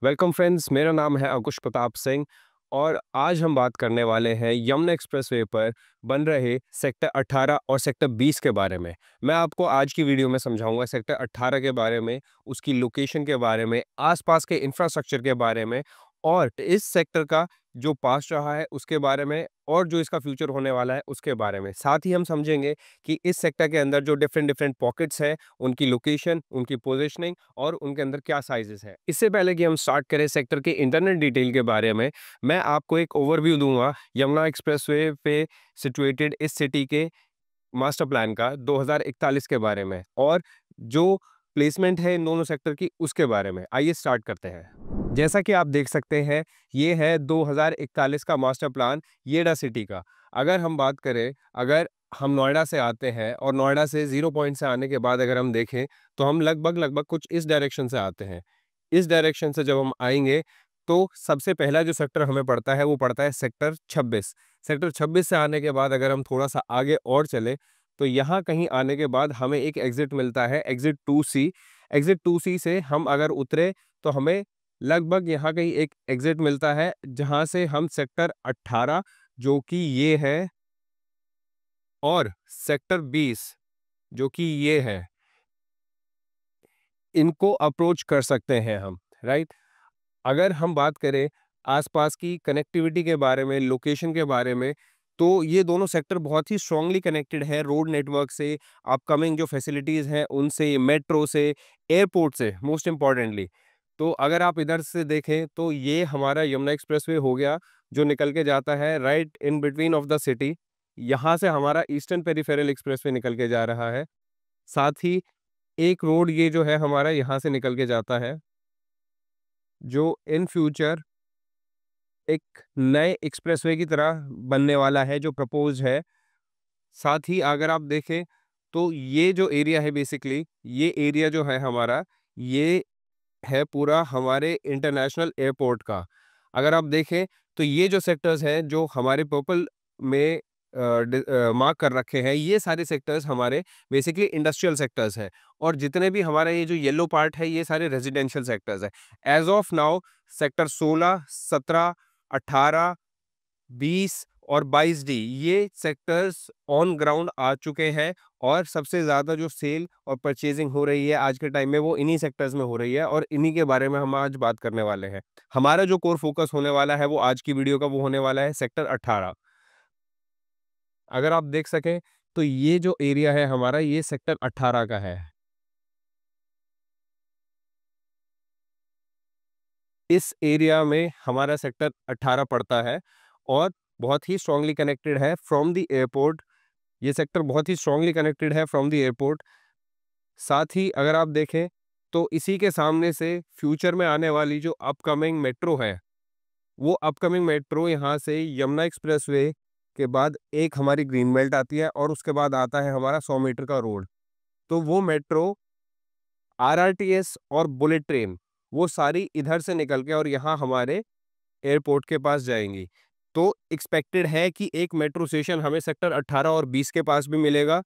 Welcome friends, मेरा नाम है अंकुश प्रताप सिंह और आज हम बात करने वाले हैं यमुना एक्सप्रेसवे पर बन रहे सेक्टर 18 और सेक्टर 20 के बारे में। मैं आपको आज की वीडियो में समझाऊंगा सेक्टर 18 के बारे में, उसकी लोकेशन के बारे में, आसपास के इंफ्रास्ट्रक्चर के बारे में और इस सेक्टर का जो पास्ट रहा है उसके बारे में और जो इसका फ्यूचर होने वाला है उसके बारे में। साथ ही हम समझेंगे कि इस सेक्टर के अंदर जो डिफरेंट डिफरेंट पॉकेट्स हैं, उनकी लोकेशन, उनकी पोजीशनिंग और उनके अंदर क्या साइजेस है। इससे पहले कि हम स्टार्ट करें सेक्टर के इंटरनल डिटेल के बारे में, मैं आपको एक ओवरव्यू दूंगा यमुना एक्सप्रेसवे पे सिचुएटेड इस सिटी के मास्टर प्लान का 2041 के बारे में और जो प्लेसमेंट है इन दोनों सेक्टर की उसके बारे में। आइए स्टार्ट करते हैं। जैसा कि आप देख सकते हैं, ये है 2041 का मास्टर प्लान येडा सिटी का। अगर हम बात करें, अगर हम नोएडा से आते हैं और नोएडा से 0 पॉइंट से आने के बाद अगर हम देखें तो हम लगभग लगभग कुछ इस डायरेक्शन से आते हैं। इस डायरेक्शन से जब हम आएंगे तो सबसे पहला जो सेक्टर हमें पड़ता है वो पड़ता है सेक्टर 26। सेक्टर 26 से आने के बाद अगर हम थोड़ा सा आगे और चले तो यहाँ कहीं आने के बाद हमें एक एग्जिट मिलता है, एग्जिट 2C। एग्जिट 2C से हम अगर उतरे तो हमें लगभग यहाँ कहीं एक एग्जिट मिलता है जहाँ से हम सेक्टर 18 जो कि ये है और सेक्टर 20 जो कि ये है, इनको अप्रोच कर सकते हैं हम, राइट। अगर हम बात करें आसपास की कनेक्टिविटी के बारे में, लोकेशन के बारे में, तो ये दोनों सेक्टर बहुत ही स्ट्रांगली कनेक्टेड है रोड नेटवर्क से, अपकमिंग जो फैसिलिटीज़ हैं उनसे, मेट्रो से, एयरपोर्ट से मोस्ट इम्पॉर्टेंटली। तो अगर आप इधर से देखें तो ये हमारा यमुना एक्सप्रेसवे हो गया जो निकल के जाता है right in between of the city. यहाँ से हमारा ईस्टर्न पेरिफेरल एक्सप्रेसवे निकल के जा रहा है। साथ ही एक रोड ये जो है हमारा यहाँ से निकल के जाता है जो इन फ्यूचर एक नए एक्सप्रेसवे की तरह बनने वाला है, जो प्रपोज है। साथ ही अगर आप देखें तो ये जो एरिया है बेसिकली, ये एरिया जो है हमारा, ये है पूरा हमारे इंटरनेशनल एयरपोर्ट का। अगर आप देखें तो ये जो सेक्टर्स हैं जो हमारे पर्पल में मार्क कर रखे हैं, ये सारे सेक्टर्स हमारे बेसिकली इंडस्ट्रियल सेक्टर्स हैं और जितने भी हमारा ये जो येलो पार्ट है ये सारे रेजिडेंशियल सेक्टर्स हैं। एज ऑफ नाउ सेक्टर 16, 17, 18, 20 और 22D ये सेक्टर्स ऑन ग्राउंड आ चुके हैं और सबसे ज़्यादा जो सेल और परचेजिंग हो रही है आज के टाइम में वो इन्हीं सेक्टर्स में हो रही है और इन्हीं के बारे में हम आज बात करने वाले हैं। हमारा जो कोर फोकस होने वाला है वो आज की वीडियो का वो होने वाला है सेक्टर 18। अगर आप देख सकें तो ये जो एरिया है हमारा, ये सेक्टर 18 का है। इस एरिया में हमारा सेक्टर 18 पड़ता है और बहुत ही स्ट्रांगली कनेक्टेड है फ्रॉम द एयरपोर्ट। ये सेक्टर बहुत ही स्ट्रांगली कनेक्टेड है फ्रॉम द एयरपोर्ट। साथ ही अगर आप देखें तो इसी के सामने से फ्यूचर में आने वाली जो अपकमिंग मेट्रो है, वो अपकमिंग मेट्रो यहाँ से यमुना एक्सप्रेसवे के बाद एक हमारी ग्रीन बेल्ट आती है और उसके बाद आता है हमारा 100 मीटर का रोड। तो वो मेट्रो, आरआरटीएस और बुलेट ट्रेन वो सारी इधर से निकल के और यहाँ हमारे एयरपोर्ट के पास जाएंगी। तो एक्सपेक्टेड है कि एक मेट्रो स्टेशन हमें सेक्टर 18 और 20 के पास भी मिलेगा।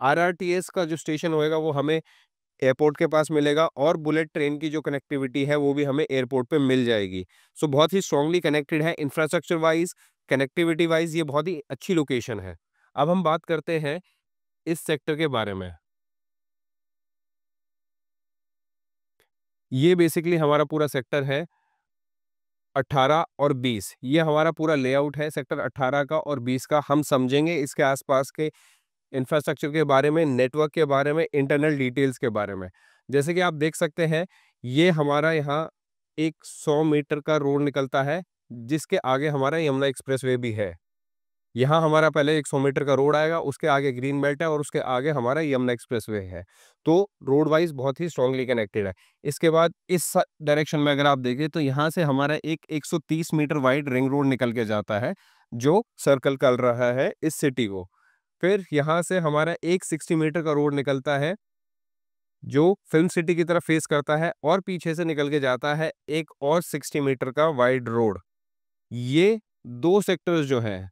आरआरटीएस का जो स्टेशन होएगा वो हमें एयरपोर्ट के पास मिलेगा और बुलेट ट्रेन की जो कनेक्टिविटी है वो भी हमें एयरपोर्ट पे मिल जाएगी। सो बहुत ही स्ट्रांगली कनेक्टेड है इंफ्रास्ट्रक्चर वाइज, कनेक्टिविटी वाइज, ये बहुत ही अच्छी लोकेशन है। अब हम बात करते हैं इस सेक्टर के बारे में। ये बेसिकली हमारा पूरा सेक्टर है 18 और 20। ये हमारा पूरा लेआउट है सेक्टर 18 का और 20 का। हम समझेंगे इसके आसपास के इंफ्रास्ट्रक्चर के बारे में, नेटवर्क के बारे में, इंटरनल डिटेल्स के बारे में। जैसे कि आप देख सकते हैं, ये हमारा यहाँ एक 100 मीटर का रोड निकलता है जिसके आगे हमारा यमुना एक्सप्रेसवे भी है। यहाँ हमारा पहले एक 100 मीटर का रोड आएगा, उसके आगे ग्रीन बेल्ट है और उसके आगे हमारा यमुना एक्सप्रेसवे है। तो रोड वाइज बहुत ही स्ट्रांगली कनेक्टेड है। इसके बाद इस डायरेक्शन में अगर आप देखें तो यहाँ से हमारा एक 130 मीटर वाइड रिंग रोड निकल के जाता है जो सर्कल कर रहा है इस सिटी को। फिर यहाँ से हमारा एक 60 मीटर का रोड निकलता है जो फिल्म सिटी की तरफ फेस करता है और पीछे से निकल के जाता है एक और 60 मीटर का वाइड रोड। ये दो सेक्टर्स जो हैं,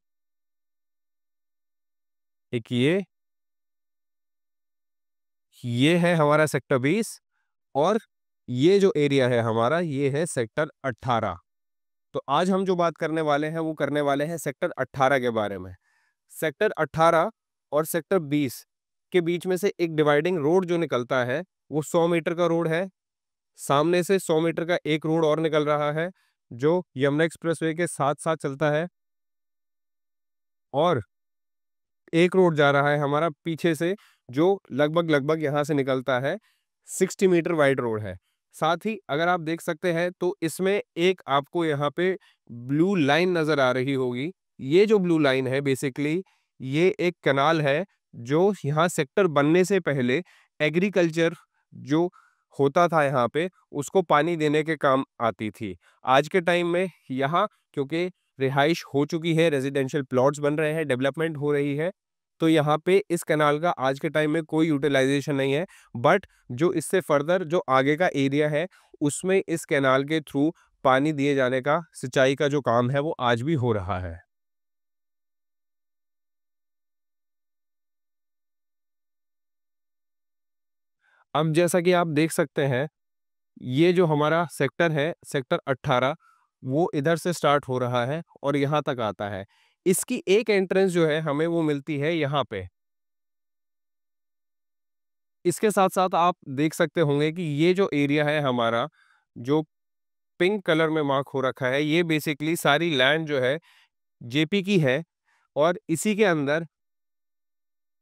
एक ये है हमारा सेक्टर 20 और ये जो एरिया है हमारा, ये है सेक्टर 18। तो आज हम जो बात करने वाले हैं वो करने वाले हैं सेक्टर 18 के बारे में। सेक्टर 18 और सेक्टर 20 के बीच में से एक डिवाइडिंग रोड जो निकलता है, वो 100 मीटर का रोड है। सामने से 100 मीटर का एक रोड और निकल रहा है, जो यमुना एक्सप्रेसवे के साथ-साथ चलता है, और एक रोड जा रहा है हमारा पीछे से, जो लगभग यहाँ से निकलता है, 60 मीटर वाइड रोड है। साथ ही अगर आप देख सकते हैं तो इसमें एक आपको यहाँ पे ब्लू लाइन नज़र आ रही होगी। ये जो ब्लू लाइन है बेसिकली, ये एक कैनाल है जो यहाँ सेक्टर बनने से पहले एग्रीकल्चर जो होता था यहाँ पे, उसको पानी देने के काम आती थी। आज के टाइम में यहाँ क्योंकि रिहाइश हो चुकी है, रेजिडेंशियल प्लॉट्स बन रहे हैं, डेवलपमेंट हो रही है, तो यहाँ पे इस कैनाल का आज के टाइम में कोई यूटिलाइजेशन नहीं है। बट जो इससे फर्दर जो आगे का एरिया है, उसमें इस कैनाल के थ्रू पानी दिए जाने का, सिंचाई का जो काम है, वो आज भी हो रहा है। अब जैसा कि आप देख सकते हैं, ये जो हमारा सेक्टर है, सेक्टर 18, वो इधर से स्टार्ट हो रहा है और यहाँ तक आता है। इसकी एक एंट्रेंस जो है हमें वो मिलती है यहाँ पे। इसके साथ-साथ आप देख सकते होंगे कि ये जो एरिया है हमारा, जो पिंक कलर में मार्क हो रखा है, ये बेसिकली सारी लैंड जो है जेपी की है, और इसी के अंदर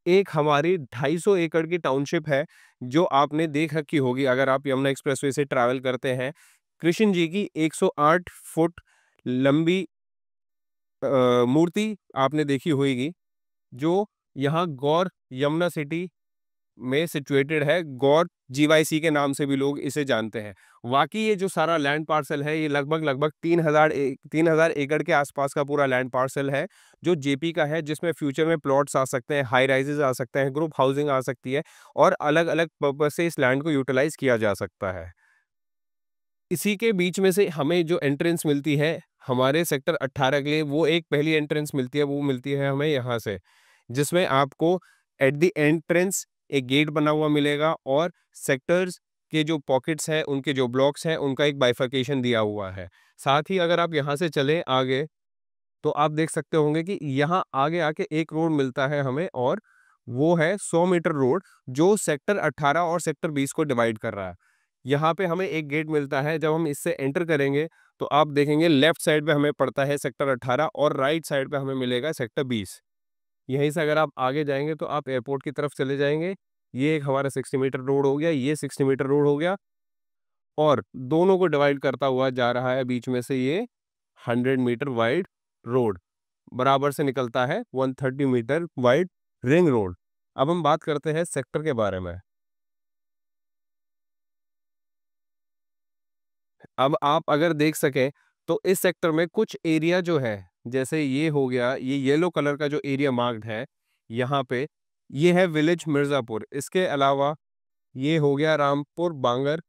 एक हमारी 250 एकड़ की टाउनशिप है, जो आपने देख रखी होगी अगर आप यमुना एक्सप्रेसवे से ट्रैवल करते हैं। कृष्ण जी की 108 फुट लंबी मूर्ति आपने देखी होगी, जो यहाँ गौर यमुना सिटी में सिचुएटेड है। गौर जीवाईसी के नाम से भी लोग इसे जानते हैं। वाकई ये जो सारा लैंड पार्सल है, ये लगभग 3000 एकड़ के आसपास का पूरा लैंड पार्सल है, जो जेपी का है, जिसमें फ्यूचर में प्लॉट्स आ सकते हैं, हाई राइजेस आ सकते हैं, ग्रुप हाउसिंग आ सकती है, और अलग अलग पर्पज से इस लैंड को यूटिलाइज किया जा सकता है। इसी के बीच में से हमें जो एंट्रेंस मिलती है हमारे सेक्टर 18 के लिए, वो एक पहली एंट्रेंस मिलती है, वो मिलती है हमें यहाँ से, जिसमें आपको एट द एंट्रेंस एक गेट बना हुआ मिलेगा, और सेक्टर्स के जो पॉकेट्स हैं, उनके जो ब्लॉक्स हैं, उनका एक बाइफर्केशन दिया हुआ है। साथ ही अगर आप यहाँ से चलें आगे, तो आप देख सकते होंगे कि यहाँ आगे आके एक रोड मिलता है हमें, और वो है 100 मीटर रोड, जो सेक्टर 18 और सेक्टर 20 को डिवाइड कर रहा है। यहाँ पे हमें एक गेट मिलता है, जब हम इससे एंटर करेंगे तो आप देखेंगे लेफ्ट साइड पे हमें पड़ता है सेक्टर 18, और राइट साइड पे हमें मिलेगा सेक्टर 20। यहीं से अगर आप आगे जाएंगे तो आप एयरपोर्ट की तरफ चले जाएंगे। ये एक हमारा 60 मीटर रोड हो गया, ये 60 मीटर रोड हो गया, और दोनों को डिवाइड करता हुआ जा रहा है बीच में से ये 100 मीटर वाइड रोड, बराबर से निकलता है 130 मीटर वाइड रिंग रोड। अब हम बात करते हैं सेक्टर के बारे में। अब आप अगर देख सकें तो इस सेक्टर में कुछ एरिया जो है, जैसे ये हो गया, ये येलो कलर का जो एरिया मार्क्ड है यहाँ पे, ये है विलेज मिर्ज़ापुर। इसके अलावा ये हो गया रामपुर बांगर,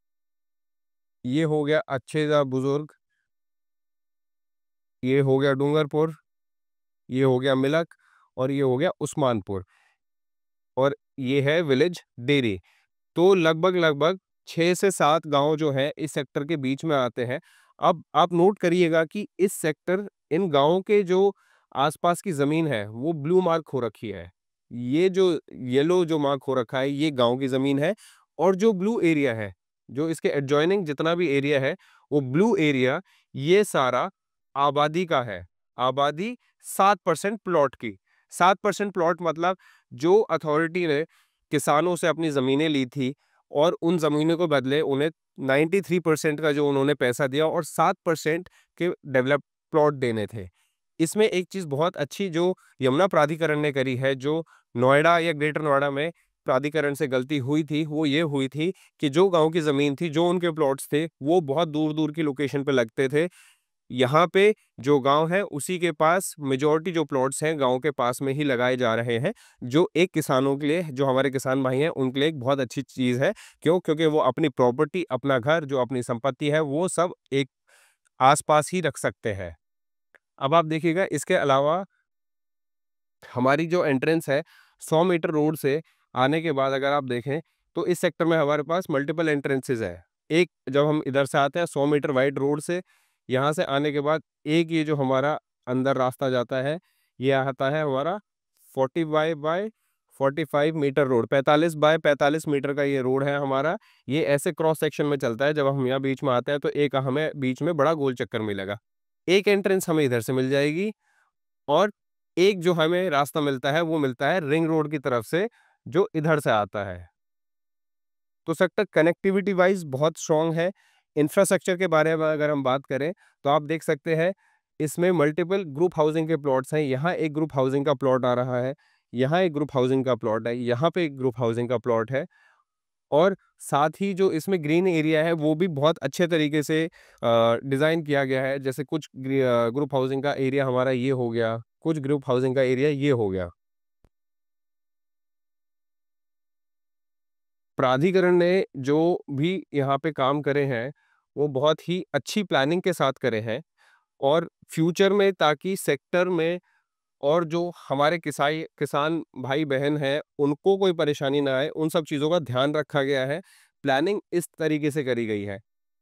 ये हो गया अच्छेदा बुजुर्ग, ये हो गया डूंगरपुर, ये हो गया मिलक, और ये हो गया उस्मानपुर, और ये है विलेज डेरी। तो लगभग 6 से 7 गाँव जो हैं इस सेक्टर के बीच में आते हैं। अब आप नोट करिएगा कि इस सेक्टर, इन गाँवों के जो आस-पास की ज़मीन है, वो ब्लू मार्क हो रखी है। ये जो येलो जो मार्क हो रखा है, ये गाँव की ज़मीन है, और जो ब्लू एरिया है, जो इसके एडजॉइनिंग जितना भी एरिया है, वो ब्लू एरिया, ये सारा आबादी का है। आबादी 7% प्लॉट की। 7% प्लॉट मतलब जो अथॉरिटी ने किसानों से अपनी ज़मीनें ली थी, और उन ज़मीनों को बदले उन्हें 93% का जो उन्होंने पैसा दिया, और 7% के डेवलप प्लॉट देने थे। इसमें एक चीज़ बहुत अच्छी जो यमुना प्राधिकरण ने करी है, जो नोएडा या ग्रेटर नोएडा में प्राधिकरण से गलती हुई थी, वो ये हुई थी कि जो गाँव की ज़मीन थी, जो उनके प्लॉट्स थे, वो बहुत दूर-दूर की लोकेशन पे लगते थे। यहाँ पे जो गाँव है, उसी के पास मेजॉरिटी जो प्लॉट्स हैं गाँव के पास में ही लगाए जा रहे हैं, जो एक किसानों के लिए, जो हमारे किसान भाई हैं, उनके लिए एक बहुत अच्छी चीज़ है। क्यों? क्योंकि वो अपनी प्रॉपर्टी, अपना घर, जो अपनी संपत्ति है, वो सब एक आस-पास ही रख सकते हैं। अब आप देखिएगा, इसके अलावा हमारी जो एंट्रेंस है 100 मीटर रोड से आने के बाद अगर आप देखें, तो इस सेक्टर में हमारे पास मल्टीपल एंट्रेंसेस है। एक जब हम इधर से आते हैं 100 मीटर वाइड रोड से, यहाँ से आने के बाद एक ये जो हमारा अंदर रास्ता जाता है, ये आता है हमारा 40 by 45 metre road, 45 by 45 metre का ये रोड है हमारा। ये ऐसे क्रॉस सेक्शन में चलता है, जब हम यहाँ बीच में आते हैं तो एक हमें बीच में बड़ा गोल चक्कर मिलेगा। एक एंट्रेंस हमें इधर से मिल जाएगी और एक जो हमें रास्ता मिलता है वो मिलता है रिंग रोड की तरफ से, जो इधर से आता है। तो सेक्टर कनेक्टिविटी वाइज बहुत स्ट्रांग है। इंफ्रास्ट्रक्चर के बारे में अगर हम बात करें तो आप देख सकते हैं इसमें मल्टीपल ग्रुप हाउसिंग के प्लॉट्स हैं। यहाँ एक ग्रुप हाउसिंग का प्लॉट आ रहा है, यहाँ एक ग्रुप हाउसिंग का प्लॉट है, यहाँ पे एक ग्रुप हाउसिंग का प्लॉट है। और साथ ही जो इसमें ग्रीन एरिया है वो भी बहुत अच्छे तरीके से डिज़ाइन किया गया है। जैसे कुछ ग्रुप हाउसिंग का एरिया हमारा ये हो गया, कुछ ग्रुप हाउसिंग का एरिया ये हो गया। प्राधिकरण ने जो भी यहाँ पे काम करे हैं, वो बहुत ही अच्छी प्लानिंग के साथ करे हैं और फ्यूचर में ताकि सेक्टर में और जो हमारे किसान भाई-बहन हैं, उनको कोई परेशानी ना आए, उन सब चीज़ों का ध्यान रखा गया है। प्लानिंग इस तरीके से करी गई है।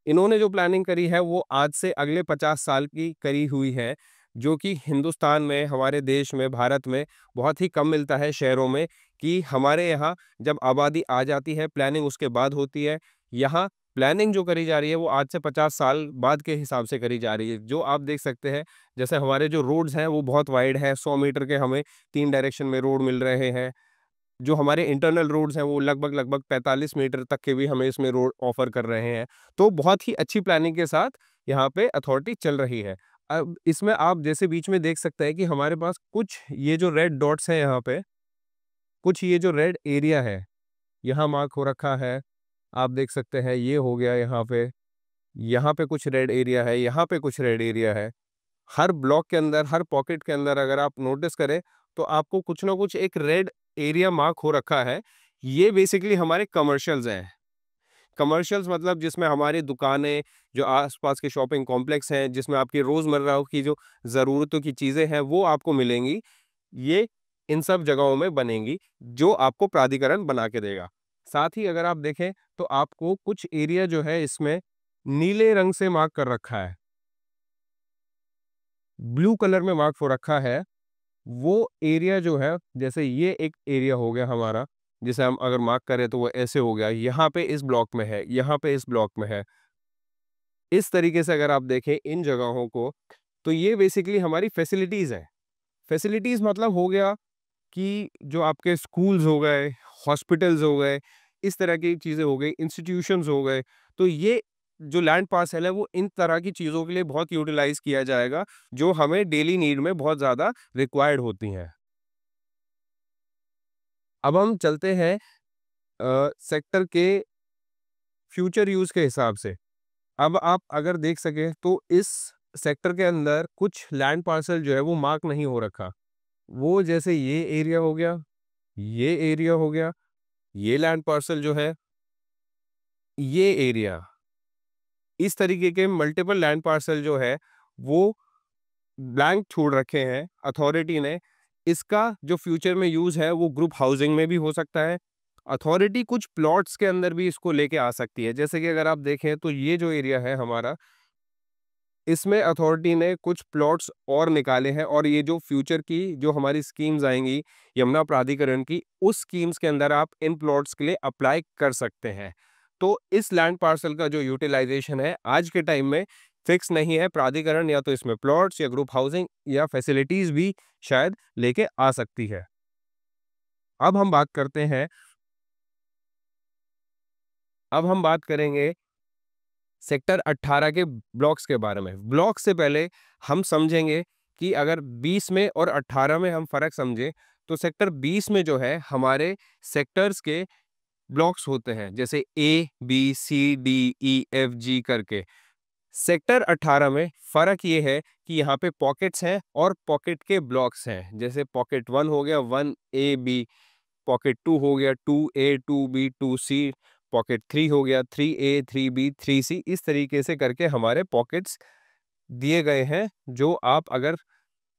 इन्होंने जो प्लानिंग करी है, वो आज से अगले 50 साल की करी हुई है, जो कि हिंदुस्तान में, हमारे देश में, भारत में बहुत ही कम मिलता है शहरों में, कि हमारे यहाँ जब आबादी आ जाती है, प्लानिंग उसके बाद होती है। यहाँ प्लानिंग जो करी जा रही है, वो आज से 50 साल बाद के हिसाब से करी जा रही है। जो आप देख सकते हैं, जैसे हमारे जो रोड्स हैं वो बहुत वाइड है, 100 मीटर के हमें 3 डायरेक्शन में रोड मिल रहे हैं। जो हमारे इंटरनल रोड्स हैं वो लगभग 45 मीटर तक के भी हमें इसमें रोड ऑफर कर रहे हैं। तो बहुत ही अच्छी प्लानिंग के साथ यहाँ पे अथॉरिटी चल रही है। अब इसमें आप जैसे बीच में देख सकते हैं कि हमारे पास कुछ ये जो रेड डॉट्स हैं यहाँ पे, कुछ ये जो रेड एरिया है, यहाँ मार्क हो रखा है। आप देख सकते हैं ये हो गया यहाँ पे कुछ रेड एरिया है, यहाँ पे कुछ रेड एरिया है। हर ब्लॉक के अंदर, हर पॉकेट के अंदर अगर आप नोटिस करें, तो आपको कुछ ना कुछ एक रेड एरिया मार्क हो रखा है। ये बेसिकली हमारे कमर्शियल्स हैं। कमर्शियल्स मतलब जिसमें हमारी दुकानें, जो आस-पास के शॉपिंग कॉम्प्लेक्स हैं, जिसमें आपकी रोज़मर्रा की जो ज़रूरतों की चीज़ें हैं, वो आपको मिलेंगी। ये इन सब जगहों में बनेंगी, जो आपको प्राधिकरण बना के देगा। साथ ही अगर आप देखें, तो आपको कुछ एरिया जो है इसमें नीले रंग से मार्क कर रखा है। ब्लू कलर में मार्क हो रखा है। वो एरिया जो है, जैसे ये एक एरिया हो गया हमारा, जिसे हम अगर मार्क करें तो वो ऐसे हो गया, यहाँ पे इस ब्लॉक में है, यहाँ पे इस ब्लॉक में है। इस तरीके से अगर आप देखें इन जगहों को, तो ये बेसिकली हमारी फैसिलिटीज़ हैं। फैसिलिटीज़ मतलब हो गया कि जो आपके स्कूल्स हो गए, हॉस्पिटल्स हो गए, इस तरह की चीज़ें हो गई, इंस्टीट्यूशंस हो गए। तो ये जो लैंड पार्सल है वो इन तरह की चीज़ों के लिए बहुत यूटिलाइज़ किया जाएगा, जो हमें डेली नीड में बहुत ज़्यादा रिक्वायर्ड होती हैं। अब हम चलते हैं सेक्टर के फ्यूचर यूज़ के हिसाब से। अब आप अगर देख सकें तो इस सेक्टर के अंदर कुछ लैंड पार्सल जो है वो मार्क नहीं हो रखा। वो जैसे ये एरिया हो गया, ये एरिया हो गया, ये लैंड पार्सल जो है, ये एरिया, इस तरीके के मल्टीपल लैंड पार्सल जो है वो ब्लैंक छोड़ रखे हैं अथॉरिटी ने। इसका जो फ्यूचर में यूज़ है वो ग्रुप हाउसिंग में भी हो सकता है। अथॉरिटी कुछ प्लॉट्स के अंदर भी इसको लेके आ सकती है। जैसे कि अगर आप देखें तो ये जो एरिया है हमारा, इसमें अथॉरिटी ने कुछ प्लॉट्स और निकाले हैं और ये जो फ्यूचर की जो हमारी स्कीम्स आएँगी यमुना प्राधिकरण की, उस स्कीम्स के अंदर आप इन प्लॉट्स के लिए अप्लाई कर सकते हैं। तो इस लैंड पार्सल का जो यूटिलाइज़ेशन है आज के टाइम में फिक्स नहीं है। प्राधिकरण या तो इसमें प्लॉट्स या ग्रुप हाउसिंग या फैसिलिटीज़ भी शायद लेके आ सकती है। अब हम बात करते हैं अब हम बात करेंगे सेक्टर 18 के ब्लॉक्स के बारे में। ब्लॉक से पहले हम समझेंगे कि अगर 20 में और 18 में हम फ़र्क समझें, तो सेक्टर 20 में जो है हमारे सेक्टर्स के ब्लॉक्स होते हैं, जैसे ए, बी, सी, डी, ई, एफ, जी करके। सेक्टर 18 में फ़र्क ये है कि यहाँ पे पॉकेट्स हैं और पॉकेट के ब्लॉक्स हैं। जैसे पॉकेट 1 हो गया 1 ए, बी, पॉकेट 2 हो गया 2A, 2B, 2C, पॉकेट 3 हो गया 3A, 3B, 3C, इस तरीके से करके हमारे पॉकेट्स दिए गए हैं, जो आप अगर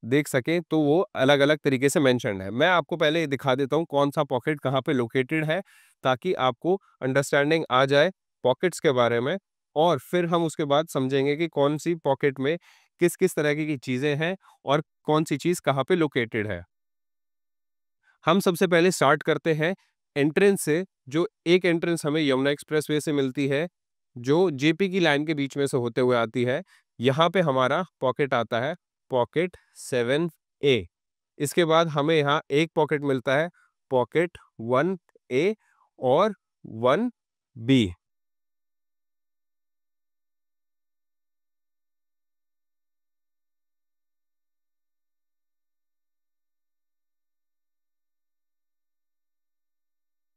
देख सकें तो वो अलग-अलग तरीके से मेंशन्ड है। मैं आपको पहले ये दिखा देता हूँ कौन-सा पॉकेट कहाँ पे लोकेटेड है, ताकि आपको अंडरस्टैंडिंग आ जाए। पॉकेट्स के बारे में, और फिर हम उसके बाद समझेंगे कि कौन सी पॉकेट में किस किस तरह की चीज़ें हैं और कौन सी चीज़ कहाँ पे लोकेटेड है। हम सबसे पहले स्टार्ट करते हैं एंट्रेंस से। जो एक एंट्रेंस हमें यमुना एक्सप्रेसवे से मिलती है, जो जेपी की लाइन के बीच में से होते हुए आती है। यहाँ पे हमारा पॉकेट आता है, पॉकेट 7A। इसके बाद हमें यहाँ एक पॉकेट मिलता है, पॉकेट 1A और 1B।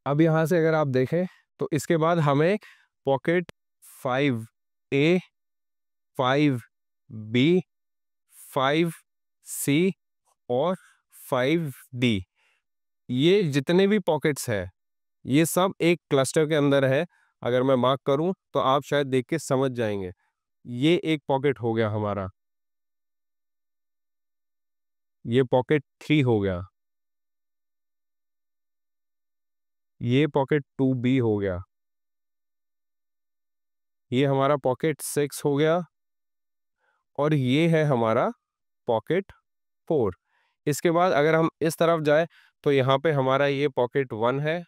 अब यहाँ से अगर आप देखें तो इसके बाद हमें पॉकेट 5A, 5B, 5C और 5D, ये जितने भी पॉकेट्स हैं, ये सब एक क्लस्टर के अंदर है। अगर मैं मार्क करूं तो आप शायद देख के समझ जाएंगे। ये एक पॉकेट हो गया हमारा, ये पॉकेट 3 हो गया, ये पॉकेट 2B हो गया, ये हमारा पॉकेट 6 हो गया, और ये है हमारा पॉकेट 4। इसके बाद अगर हम इस तरफ जाए तो यहाँ पे हमारा ये पॉकेट 1 है,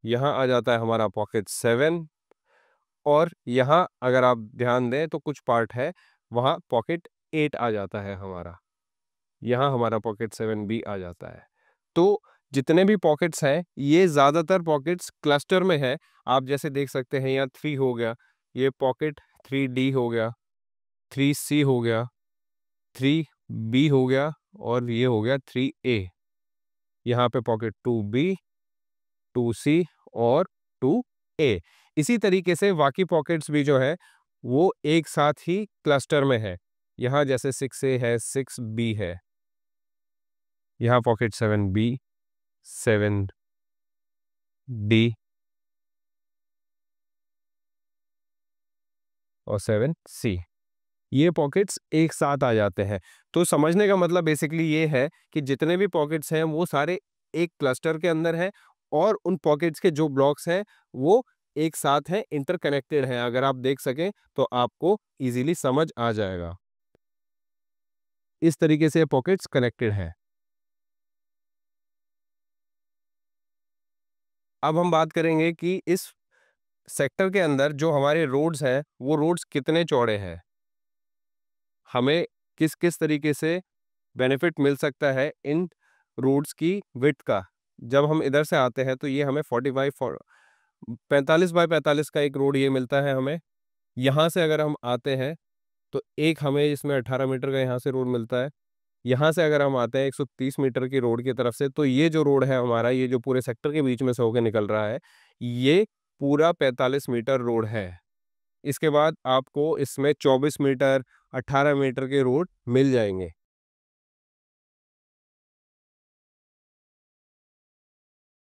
यहाँ आ जाता है हमारा पॉकेट 7, और यहाँ अगर आप ध्यान दें तो कुछ पार्ट है, वहाँ पॉकेट 8 आ जाता है हमारा, यहाँ हमारा पॉकेट 7B आ जाता है। तो जितने भी पॉकेट्स हैं, ये ज़्यादातर पॉकेट्स क्लस्टर में है। आप जैसे देख सकते हैं, यहाँ 3 हो गया, ये पॉकेट 3D हो गया, 3C हो गया, 3B हो गया, और ये हो गया 3A। यहाँ पे पॉकेट 2B, 2C और 2A। इसी तरीके से बाकी पॉकेट्स भी जो है वो एक साथ ही क्लस्टर में है। यहाँ जैसे 6A है, 6B है, यहाँ पॉकेट 7B, 7D और 7C, ये पॉकेट्स एक साथ आ जाते हैं। तो समझने का मतलब बेसिकली ये है कि जितने भी पॉकेट्स हैं वो सारे एक क्लस्टर के अंदर हैं, और उन पॉकेट्स के जो ब्लॉक्स हैं वो एक साथ हैं, इंटरकनेक्टेड हैं। अगर आप देख सकें तो आपको इजीली समझ आ जाएगा। इस तरीके से पॉकेट्स कनेक्टेड हैं। अब हम बात करेंगे कि इस सेक्टर के अंदर जो हमारे रोड्स हैं, वो रोड्स कितने चौड़े हैं, हमें किस किस तरीके से बेनिफिट मिल सकता है इन रोड्स की विड्थ का। जब हम इधर से आते हैं तो ये हमें 45 बाय 45 का एक रोड ये मिलता है हमें। यहाँ से अगर हम आते हैं तो एक हमें इसमें 18 मीटर का यहाँ से रोड मिलता है। यहाँ से अगर हम आते हैं 130 मीटर की रोड की तरफ से, तो ये जो रोड है हमारा, ये जो पूरे सेक्टर के बीच में से होकर निकल रहा है, ये पूरा 45 मीटर रोड है। इसके बाद आपको इसमें 24 मीटर, 18 मीटर के रोड मिल जाएंगे।